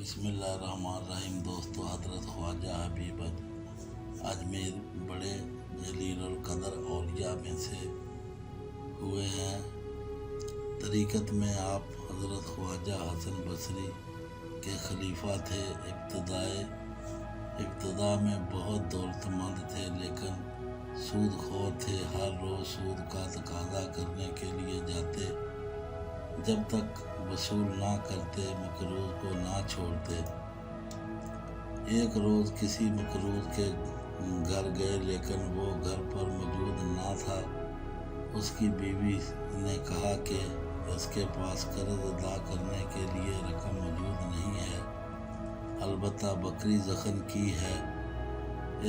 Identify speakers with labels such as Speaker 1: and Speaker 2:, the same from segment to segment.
Speaker 1: بسم اللہ الرحمن الرحیم۔ دوستو، حضرت خواجہ حبیب اجمیر بڑے جلیل القدر اولیاء میں سے ہوئے ہیں۔ طریقت میں آپ حضرت خواجہ حسن بصری کے خلیفہ تھے۔ ابتدا میں بہت دولت مند تھے، لیکن سود خور تھے۔ ہر روز سود کا تقاضا کرنے کے لیے جاتے، جب تک وصول نہ کرتے مقروض کو نہ چھوڑتے۔ ایک روز کسی مقروض کے گھر گئے، لیکن وہ گھر پر موجود نہ تھا۔ اس کی بیوی نے کہا کہ اس کے پاس قرض ادا کرنے کے لیے رقم موجود نہیں ہے، البتہ بکری ذخن کی ہے،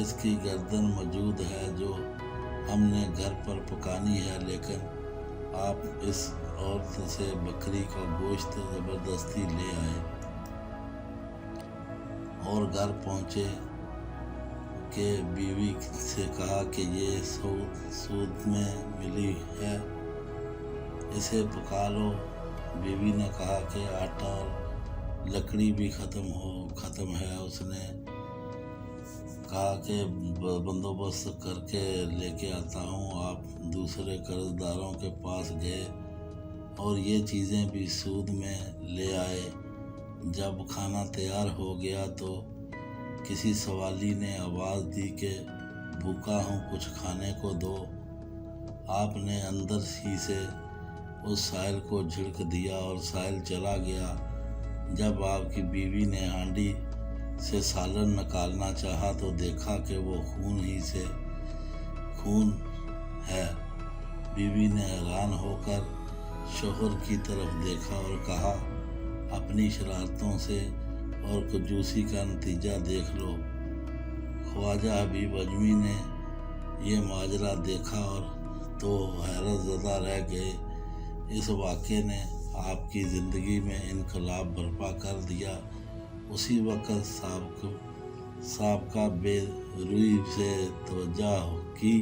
Speaker 1: اس کی گردن موجود ہے جو ہم نے گھر پر پکانی ہے، لیکن آپ اس عورت سے بکری کا گوشت زبردستی لے آئے اور گھر پہنچے کہ بیوی سے کہا کہ یہ سود میں ملی ہے، اسے پکا لو۔ بیوی نے کہا کہ آٹا اور لکڑی بھی ختم ہے۔ اس نے کہا کہ بندوبست کر کے لے کے آتا ہوں۔ آپ دوسرے قرض داروں کے پاس گئے اور یہ چیزیں بھی سود میں لے آئے۔ جب کھانا تیار ہو گیا تو کسی سوالی نے آواز دی کہ بھوکا ہوں، کچھ کھانے کو دو۔ آپ نے اندر ہی سے اس سائل کو جھڑک دیا اور سائل چلا گیا۔ جب آپ کی بیوی نے ہانڈی سے سالن نکالنا چاہا تو دیکھا کہ وہ خون ہے۔ بیوی نے حیران ہو کر شوہر کی طرف دیکھا اور کہا، اپنی شرارتوں سے اور کنجوسی کا نتیجہ دیکھ لو۔ خواجہ حبیب اجمی نے یہ ماجرا دیکھا اور تو حیرت زدہ رہ گئے۔ اس واقعے نے آپ کی زندگی میں انقلاب برپا کر دیا۔ اسی وقت سابقہ بے روی سے توجہ کی۔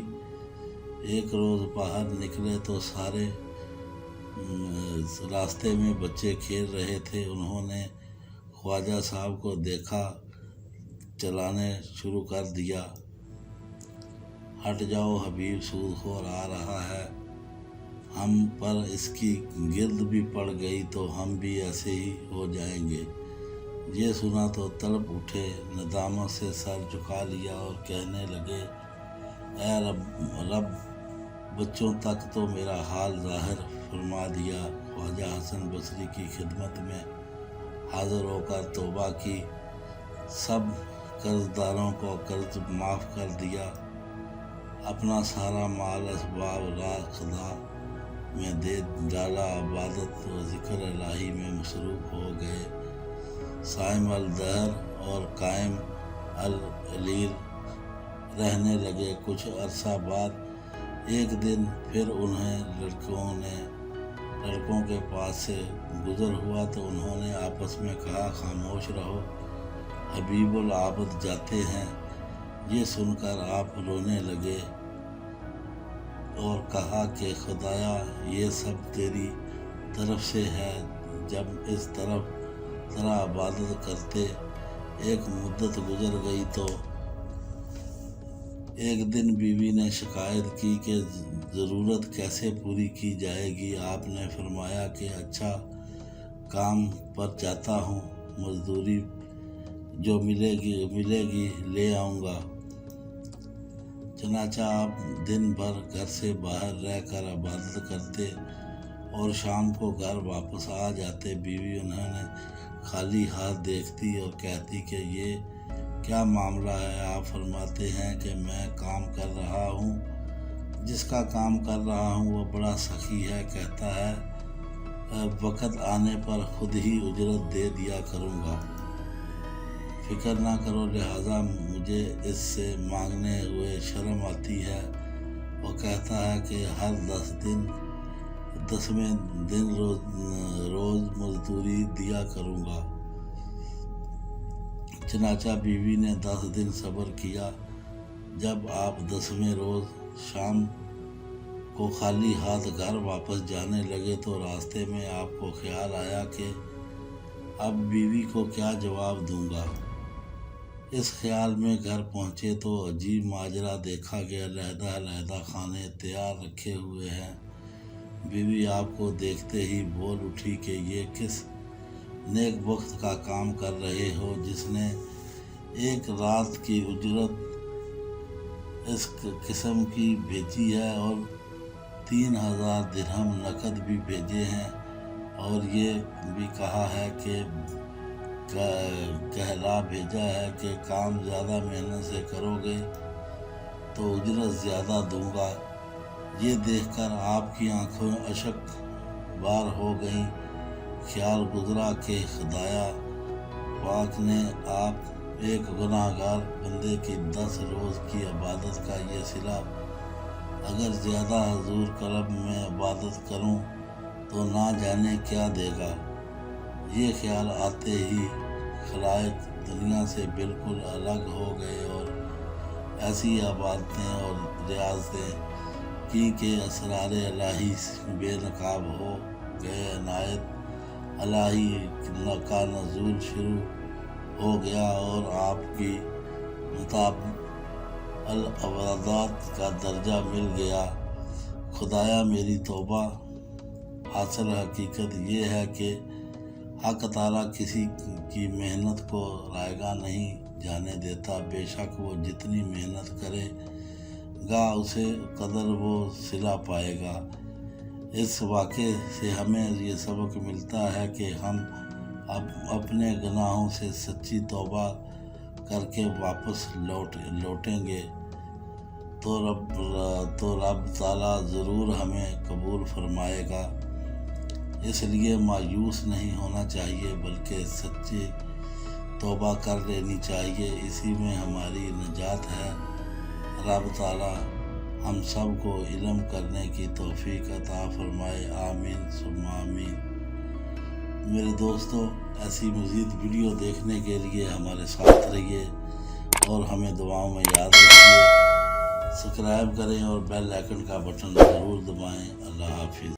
Speaker 1: ایک روز باہر نکلے تو سارے راستے میں بچے کھیل رہے تھے۔ انہوں نے خواجہ صاحب کو دیکھا، چلانے شروع کر دیا۔ ہٹ جاؤ، حبیب سود خور آ رہا ہے۔ ہم پر اس کی گرد بھی پڑ گئی تو ہم بھی ایسے ہی ہو جائیں گے۔ یہ سنا تو تڑپ اٹھے، ندامت سے سر جھکا لیا اور کہنے لگے، اے رب، بچوں تک تو میرا حال ظاہر فرما دیا۔ خواجہ حسن بصری کی خدمت میں حاضر ہو کر توبہ کی، سب قرض داروں کو قرض معاف کر دیا، اپنا سارا مال اسباب راہ خدا میں دے ڈالا، عبادت و ذکر الہی میں مصروف ہو گئے، صائم الدہر اور قائم اللیل رہنے لگے۔ کچھ عرصہ بعد ایک دن پھر انہیں لڑکوں کے پاس سے گزر ہوا تو انہوں نے آپس میں کہا، خاموش رہو، حبیب العابد جاتے ہیں۔ یہ سن کر آپ رونے لگے اور کہا کہ خدایا، یہ سب تیری طرف سے ہے۔ جب اس طرح عبادت کرتے ایک مدت گزر گئی تو ایک دن بیوی نے شکایت کی کہ ضرورت کیسے پوری کی جائے گی۔ آپ نے فرمایا کہ اچھا، کام پر جاتا ہوں، مزدوری جو ملے گی لے آؤں گا۔ چنانچہ آپ دن بھر گھر سے باہر رہ کر عبادت کرتے اور شام کو گھر واپس آ جاتے۔ بیوی انہیں خالی ہاتھ دیکھتی اور کہتی کہ یہ کیا معاملہ ہے؟ آپ فرماتے ہیں کہ میں کام کر رہا ہوں، جس کا کام کر رہا ہوں وہ بڑا سخی ہے، کہتا ہے وقت آنے پر خود ہی اجرت دے دیا کروں گا، فکر نہ کرو۔ لہٰذا مجھے اس سے مانگنے ہوئے شرم آتی ہے۔ وہ کہتا ہے کہ ہر 10ویں دن روز مزدوری دیا کروں گا۔ چنانچہ بیوی نے 10 دن صبر کیا۔ جب آپ 10ویں روز شام کو خالی ہاتھ گھر واپس جانے لگے تو راستے میں آپ کو خیال آیا کہ اب بیوی کو کیا جواب دوں گا۔ اس خیال میں گھر پہنچے تو عجیب ماجرا دیکھا کہ علیحدہ علیحدہ کھانے تیار رکھے ہوئے ہیں۔ بیوی آپ کو دیکھتے ہی بول اٹھی کہ یہ کس نیک بخت کا کام کر رہے ہو جس نے ایک رات کی اجرت اس قسم کی بھیجی ہے اور 3000 درہم نقد بھی بھیجے ہیں، اور یہ بھی کہا ہے کہ کہلا بھیجا ہے کہ کام زیادہ محنت سے کرو گے تو اجرت زیادہ دوں گا۔ یہ دیکھ کر آپ کی آنکھوں اشک بار ہو گئیں۔ خیال گزرا کہ خدایا پاک نے آپ ایک گناہ گار بندے کی 10 روز کی عبادت کا یہ صلہ اگر زیادہ حضور کرم میں عبادت کروں تو نہ جانے کیا دے گا۔ یہ خیال آتے ہی خلائق دنیا سے بالکل الگ ہو گئے اور ایسی عبادتیں اور ریاضتیں کی کہ اسرار الہی بے نقاب ہو گئے، عنایت الہی کا نزول شروع ہو گیا اور آپ کی مطابق العبادات کا درجہ مل گیا۔ خدایا میری توبہ۔ حاصل حقیقت یہ ہے کہ حق تعالیٰ کسی کی محنت کو رائگاں نہیں جانے دیتا، بے شک وہ جتنی محنت کرے گا اسے قدر وہ صلہ پائے گا۔ اس واقعے سے ہمیں یہ سبق ملتا ہے کہ ہم اپنے گناہوں سے سچی توبہ کر کے واپس لوٹیں گے تو رب تعالیٰ ضرور ہمیں قبول فرمائے گا۔ اس لیے مایوس نہیں ہونا چاہیے بلکہ سچی توبہ کر لینی چاہیے، اسی میں ہماری نجات ہے۔ رب تعالیٰ ہم سب کو علم کرنے کی توفیق عطا فرمائے، آمین ثم آمین۔ میرے دوستو، ایسی مزید ویڈیو دیکھنے کے لیے ہمارے ساتھ رہیے اور ہمیں دعاؤں میں یاد رکھیے۔ سبسکرائب کریں اور بیل آئیکن کا بٹن ضرور دبائیں۔ اللہ حافظ۔